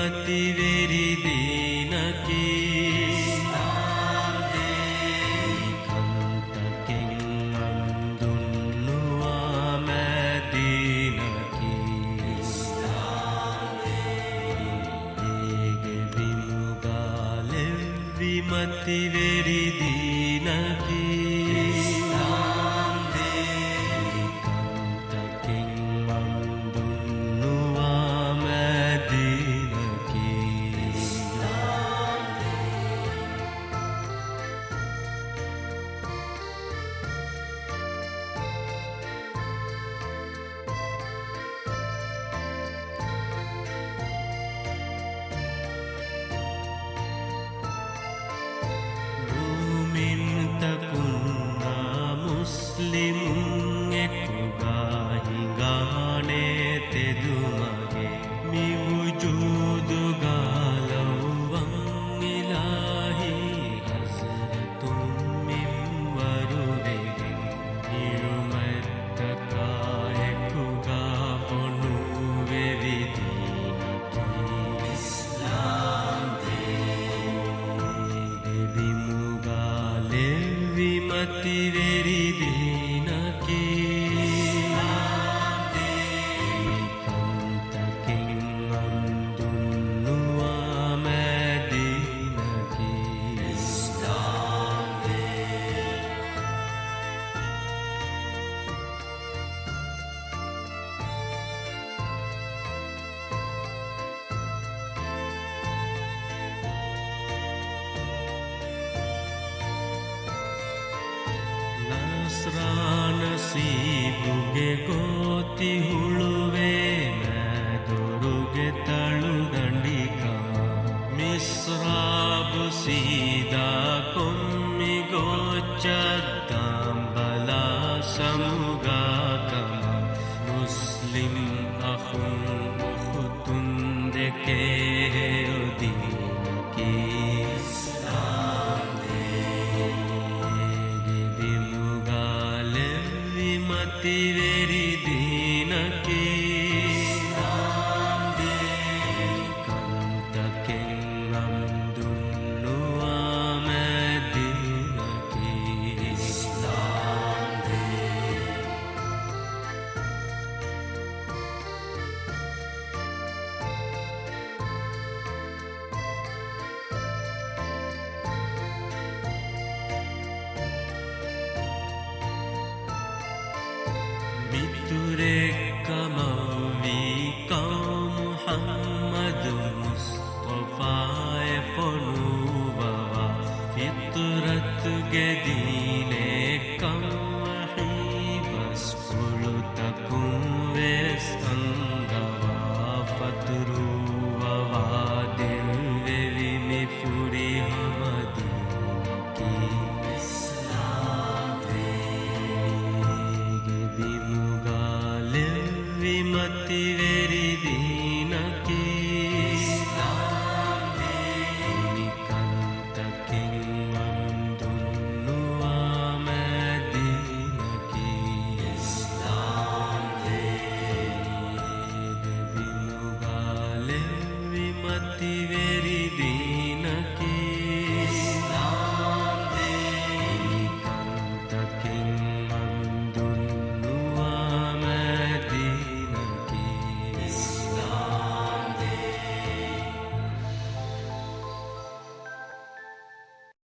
විමති වෙරි දීනකි කන්තකින් අඳුන්නුවා මැදීනකි ඒගේ විමුගාලෙ විමති වෙරි දීනකි මුස්ලිමුන් එක්කුගා හිඟානේ තෙදුමගේ මිවුජූදුගාලව්වන් ඉලාහි හසරතුම් මිම්වරුවෙගෙන් නිරුමැත්තකා එක්කුගා පොනුවෙවිදීනකි ඉස්ලාම් දේගේ විමුගාලෙ විමති වෙරි දීනකි කන්තකින් අඳුන්නුවා මැදීනකි ඉස්ලාම් ನಸ್ರಾನಸೀಬುಗೆ ಗೋತಿ ಹುಳುವೆ ನದುರುಗೆ ತಳು ದಂಡಿಕಮ ಮಿಸ್ರಾಬು ಸೀದಾ ಕೊಮ್ಮಿ ಗೋಚದ್ದಾಂಬಲ ಸಮುಗಾಕಮ Muslim ಅಹುಂ ಉಖುತುಂದೆಕೆ ದೀನಕಿ ವಿಮತಿ very